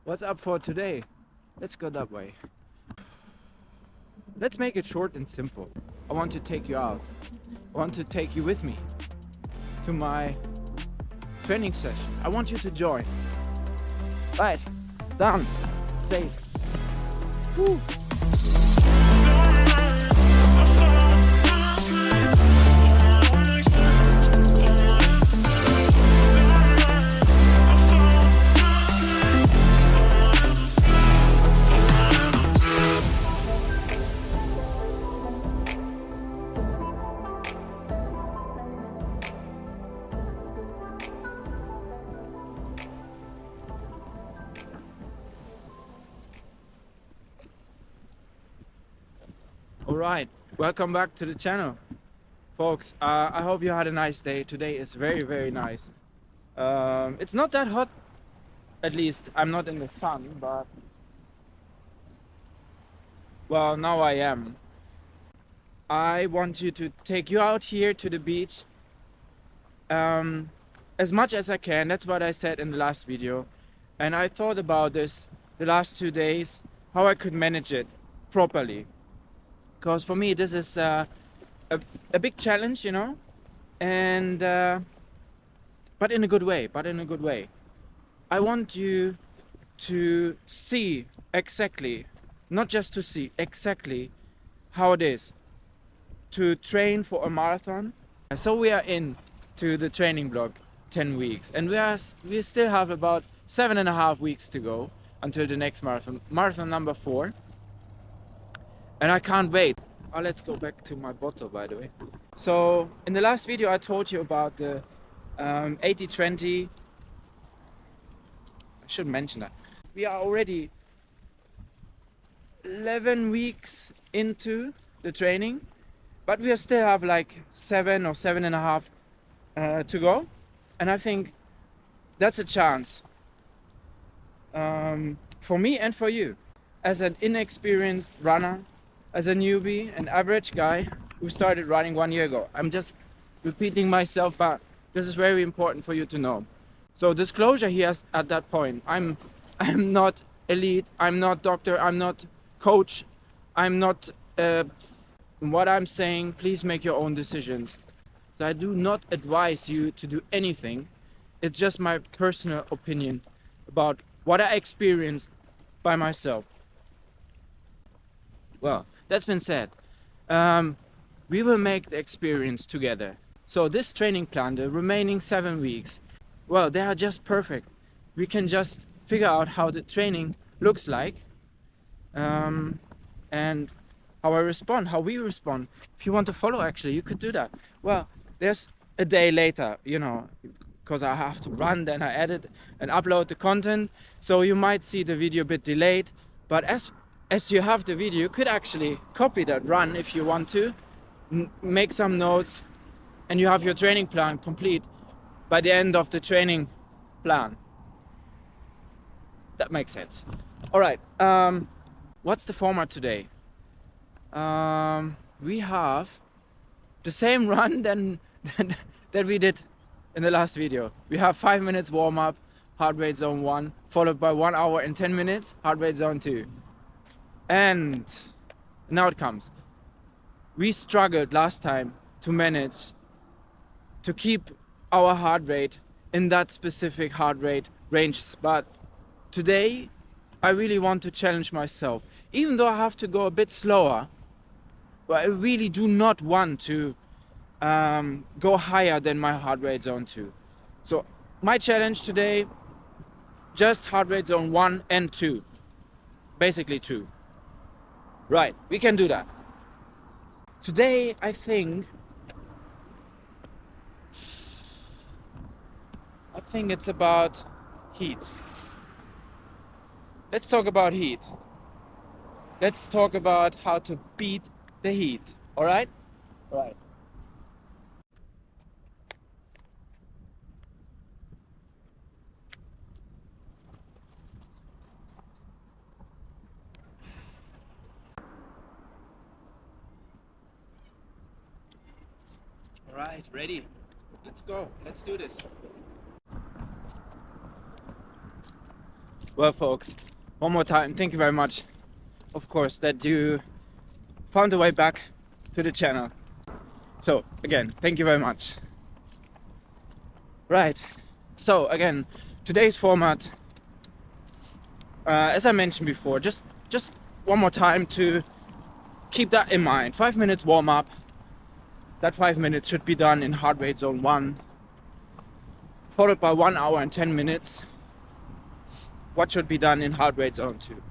What's up for today? Let's go that way. Let's make it short and simple. I want to take you out. I want to take you with me to my training session. I want you to join. Right, done, safe. Woo. Alright, welcome back to the channel, folks. I hope you had a nice day. Today is very nice. It's not that hot, at least I'm not in the sun, but well, now I am. I want you to take you out here to the beach as much as I can. That's what I said in the last video, and I thought about this the last 2 days, how I could manage it properly. Because for me this is a big challenge, you know, and but in a good way. I want you to see exactly, not just to see, exactly how it is to train for a marathon. So we are into the training block 10 weeks, and we still have about 7.5 weeks to go until the next marathon number 4. And I can't wait. Oh, let's go back to my bottle, by the way. So in the last video I told you about the 80-20. I should mention that. We are already 11 weeks into the training, but we still have like 7 or 7.5 to go. And I think that's a chance for me and for you. As an inexperienced runner, as a newbie, an average guy who started running 1 year ago. I'm just repeating myself, but this is very important for you to know. So disclosure here at that point. I'm not elite, I'm not doctor, I'm not coach, I'm not what I'm saying, please make your own decisions. So I do not advise you to do anything. It's just my personal opinion about what I experienced by myself. Well, that's been said. We will make the experience together. So this training plan, the remaining 7 weeks, well, they are just perfect. We can just figure out how the training looks like, and how I respond, how we respond. If you want to follow, actually, you could do that. Well, there's a day later, you know, because I have to run, then I edit and upload the content. So you might see the video a bit delayed, but as you have the video, you could actually copy that run if you want to, make some notes, and you have your training plan complete by the end of the training plan. That makes sense. All right, what's the format today? We have the same run that we did in the last video. We have 5 minutes warm up, heart rate zone 1, followed by 1 hour and 10 minutes, heart rate zone 2. And now it comes. We struggled last time to manage to keep our heart rate in that specific heart rate ranges, but today I really want to challenge myself. Even though I have to go a bit slower, but I really do not want to go higher than my heart rate zone 2. So my challenge today, just heart rate zone 1 and 2. Basically 2. Right, we can do that. Today, I think it's about heat. Let's talk about heat. Let's talk about how to beat the heat. All right? All right. All right, ready? Let's go. Let's do this. Well, folks, one more time, thank you very much, of course, that you found a way back to the channel. So again, thank you very much. Right, so again, today's format, as I mentioned before, just one more time to keep that in mind. 5 minutes warm up. That 5 minutes should be done in heart rate zone 1, followed by 1 hour and 10 minutes. What should be done in heart rate zone 2.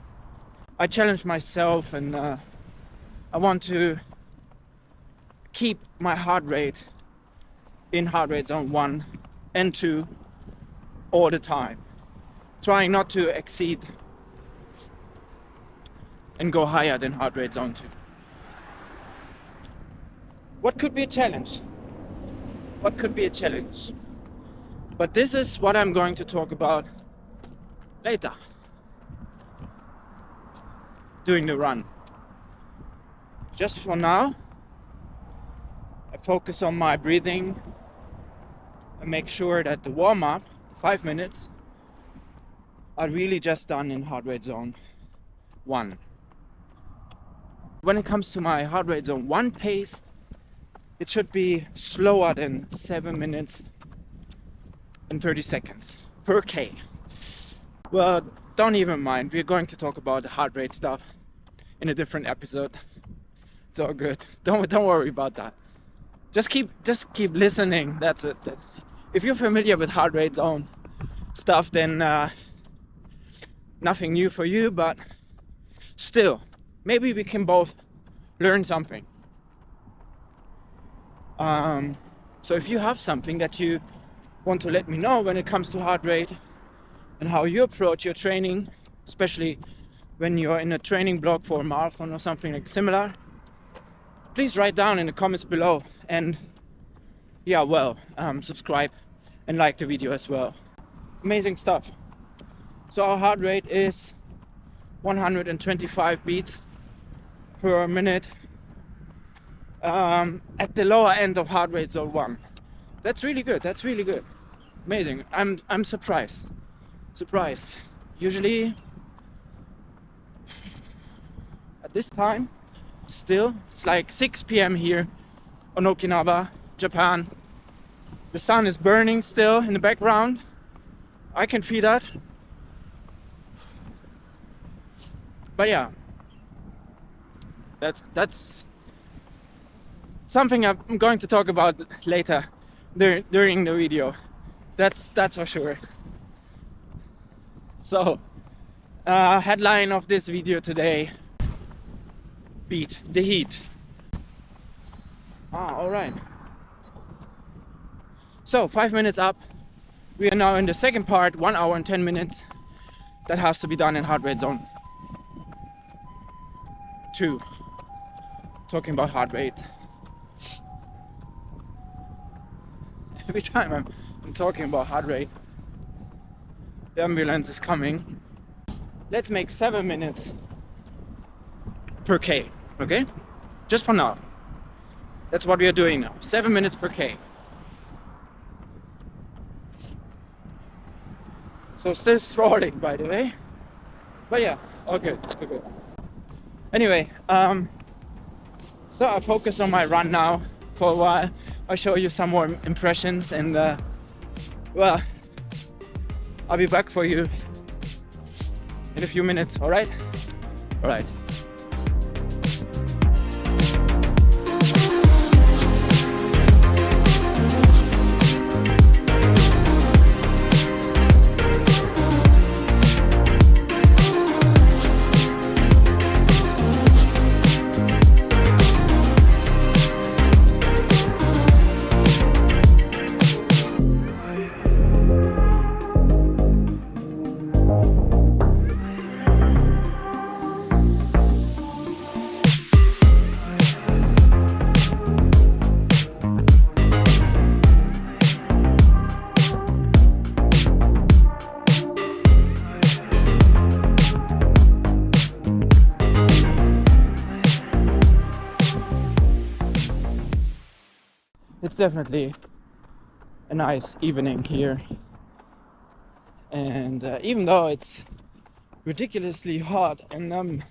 I challenge myself, and I want to keep my heart rate in heart rate zone 1 and 2 all the time, trying not to exceed and go higher than heart rate zone 2. What could be a challenge? What could be a challenge? But this is what I'm going to talk about later, doing the run. Just for now, I focus on my breathing and make sure that the warm-up, 5 minutes, are really just done in heart rate zone 1. When it comes to my heart rate zone 1 pace, it should be slower than 7 minutes and 30 seconds per K. Well, don't even mind. We're going to talk about the heart rate stuff in a different episode. It's all good. Don't worry about that. Just keep listening. That's it. If you're familiar with heart rate zone stuff, then nothing new for you. But still, maybe we can both learn something. So if you have something that you want to let me know when it comes to heart rate, and how you approach your training, especially when you're in a training block for a marathon or something like similar, please write down in the comments below. And yeah, well, subscribe and like the video as well. Amazing stuff. So our heart rate is 125 beats per minute at the lower end of heart rate zone 1. That's really good. That's really good. Amazing. I'm surprised. Usually at this time, still, it's like 6 p.m. here on Okinawa, Japan. The sun is burning still in the background. I can feel that. But yeah, that's something I'm going to talk about later during the video. That's for sure. So, headline of this video today: beat the heat. All right. So 5 minutes up. We are now in the second part, 1 hour and 10 minutes. That has to be done in heart rate zone 2. Talking about heart rate. Every time I'm talking about heart rate, the ambulance is coming. Let's make 7 minutes per K, okay? Just for now. That's what we are doing now. 7 minutes per K. So still strolling, by the way. But yeah, all good, all good. Anyway, so I'll focus on my run now for a while. I'll show you some more impressions, and well, I'll be back for you in a few minutes, all right? All right. It's definitely a nice evening here, and even though it's ridiculously hot and I'm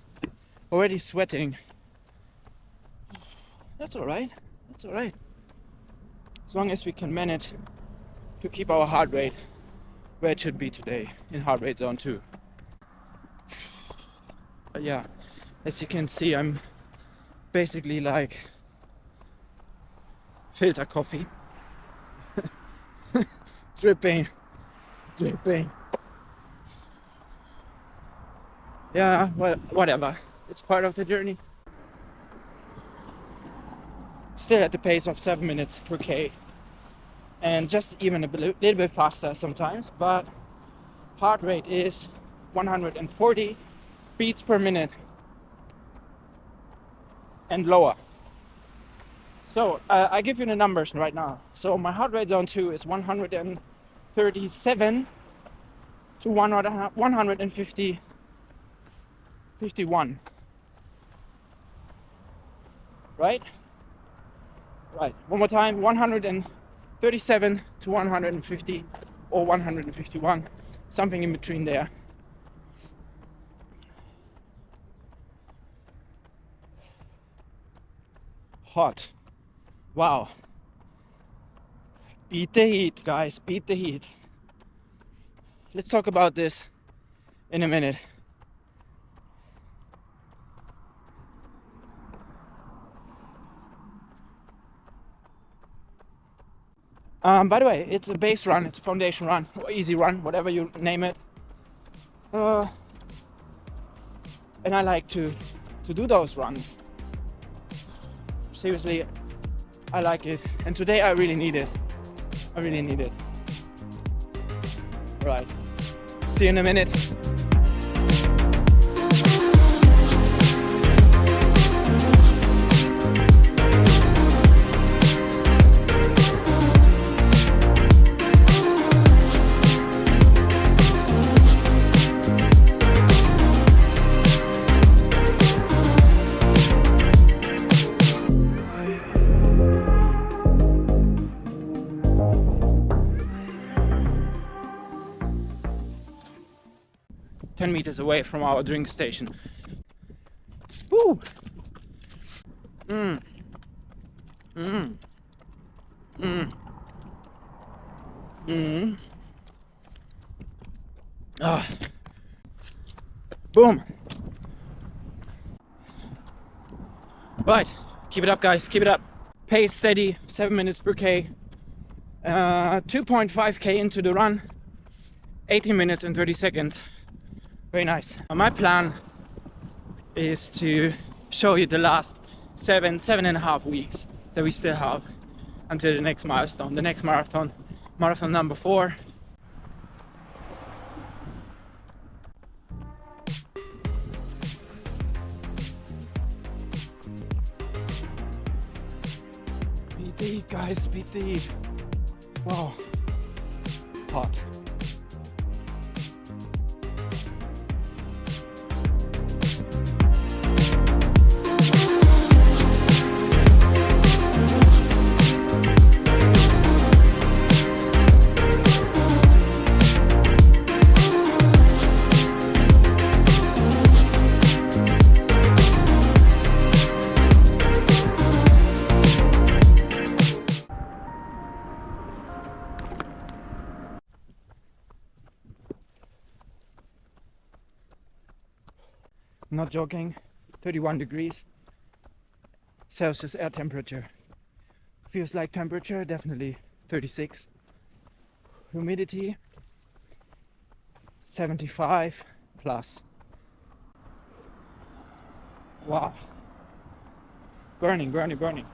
already sweating. That's alright. That's alright. As long as we can manage to keep our heart rate where it should be today in heart rate zone 2. But yeah, as you can see, I'm basically like filter coffee. Dripping. Yeah, well, whatever. It's part of the journey. Still at the pace of 7 minutes per K. And just even a little bit faster sometimes. But heart rate is 140 beats per minute and lower. So I give you the numbers right now. So my heart rate zone 2 is 137 to 150 51. Right? Right. One more time. 137 to 150 or 151. Something in between there. Hot. Wow. Beat the heat, guys. Beat the heat. Let's talk about this in a minute. By the way, it's a base run, it's a foundation run, or easy run, whatever you name it. And I like to do those runs. Seriously, I like it. And today I really need it. I really need it. Right. See you in a minute. Meters away from our drink station. Woo! Ah. Boom! Right, keep it up, guys, keep it up. Pace steady, 7 minutes per K. 2.5 K into the run, 18 minutes and 30 seconds. Very nice. My plan is to show you the last seven and a half weeks that we still have until the next milestone, the next marathon number 4. Beat the heat, guys, beat the heat. Wow, hot. Not joking, 31 degrees Celsius air temperature. Feels like temperature, definitely 36. Humidity 75 plus. Wow. Burning, burning, burning.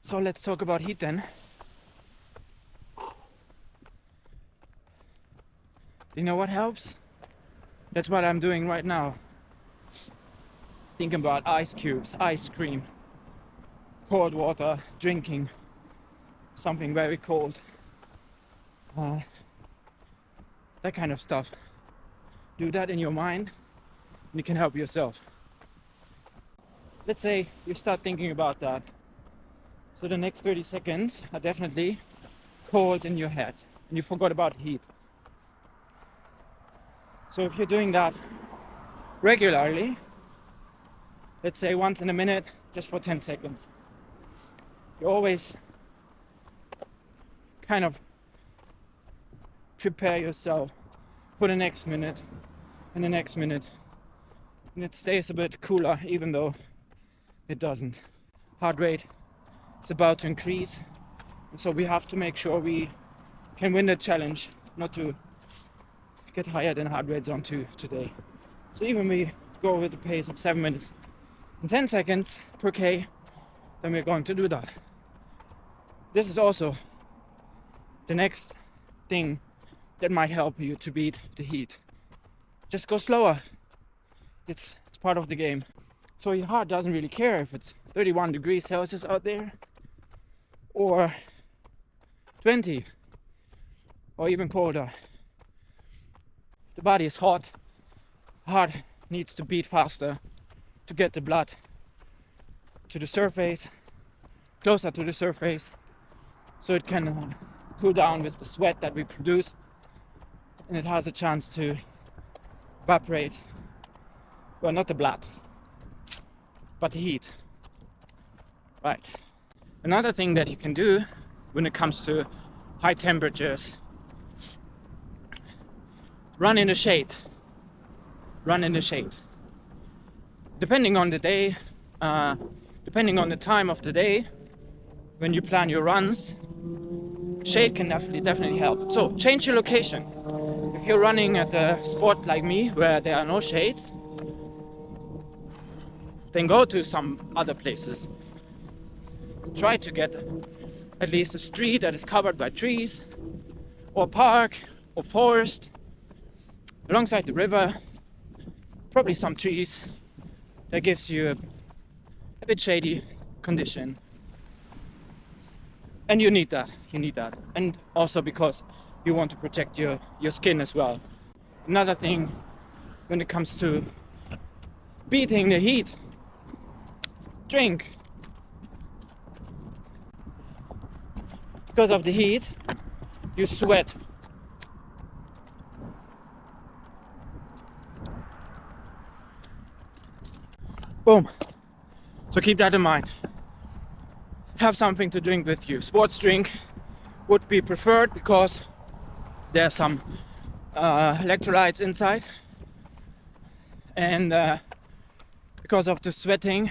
So let's talk about heat then. You know what helps? That's what I'm doing right now. Think about ice cubes, ice cream, cold water, drinking something very cold. That kind of stuff. Do that in your mind and you can help yourself. Let's say you start thinking about that. So the next 30 seconds are definitely cold in your head and you forgot about heat. So if you're doing that regularly, let's say once in a minute, just for 10 seconds, you always kind of prepare yourself for the next minute and the next minute, and it stays a bit cooler even though it doesn't. Heart rate is about to increase, so we have to make sure we can win the challenge, not to get higher than heart rate zone 2 today. So even we go with the pace of 7 minutes and 10 seconds per K, then we're going to do that. This is also the next thing that might help you to beat the heat. Just go slower. It's part of the game. So your heart doesn't really care if it's 31 degrees Celsius out there or 20 or even colder. The body is hot. Heart needs to beat faster to get the blood to the surface, closer to the surface, so it can cool down with the sweat that we produce, and it has a chance to evaporate. Well, not the blood, but the heat. Right. Another thing that you can do when it comes to high temperatures: run in the shade. Run in the shade. Depending on the day, depending on the time of the day, when you plan your runs, shade can definitely help. So change your location. If you're running at a spot like me where there are no shades, then go to some other places. Try to get at least a street that is covered by trees, or park, or forest, alongside the river, probably some trees. That gives you a bit shady condition. And you need that, And also because you want to protect your skin as well. Another thing when it comes to beating the heat: drink. Because of the heat, you sweat. Boom. So keep that in mind. Have something to drink with you. Sports drink would be preferred because there's some electrolytes inside, and because of the sweating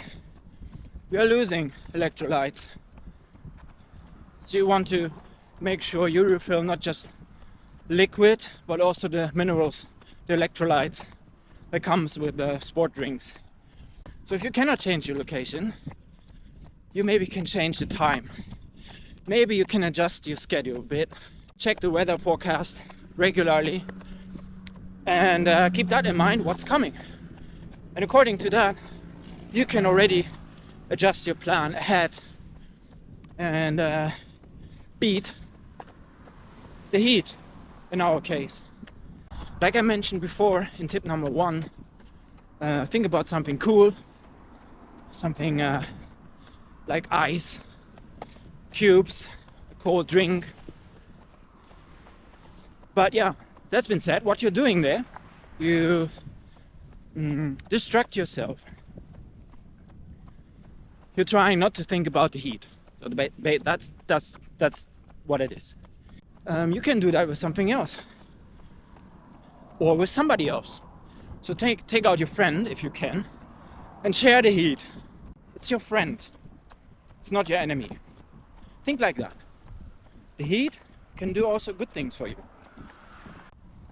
we are losing electrolytes. So you want to make sure you refill not just liquid but also the minerals, the electrolytes that comes with the sport drinks. So if you cannot change your location, you maybe can change the time. Maybe you can adjust your schedule a bit. Check the weather forecast regularly and keep that in mind, what's coming. And according to that, you can already adjust your plan ahead and beat the heat in our case. Like I mentioned before in tip number 1, think about something cool, something like ice, cubes, a cold drink. But yeah, that's been said. What you're doing there, you distract yourself. You're trying not to think about the heat. So that's what it is. You can do that with something else, or with somebody else. So take out your friend if you can, and share the heat. It's your friend. It's not your enemy. Think like that. The heat can do also good things for you.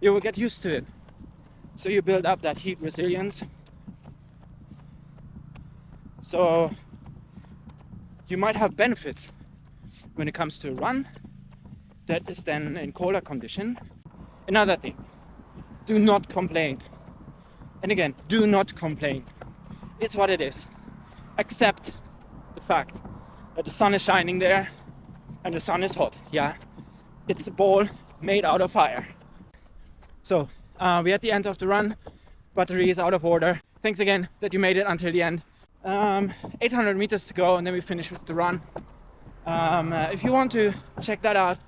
You will get used to it. So you build up that heat resilience. So you might have benefits when it comes to a run that is then in colder condition. Another thing, do not complain. And again, do not complain. It's what it is. Accept the fact that the sun is shining there and the sun is hot. Yeah, it's a ball made out of fire. So we're at the end of the run. Battery is out of order. Thanks again that you made it until the end. 800 meters to go and then we finish with the run. If you want to check that out,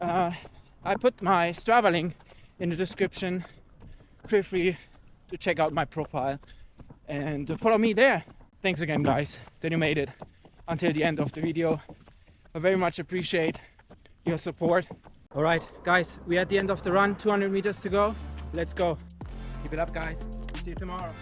I put my Strava link in the description. feel free to check out my profile and to follow me there. Thanks again, guys, that you made it until the end of the video. I very much appreciate your support. All right, guys, we're at the end of the run, 200 meters to go. Let's go. Keep it up, guys. See you tomorrow.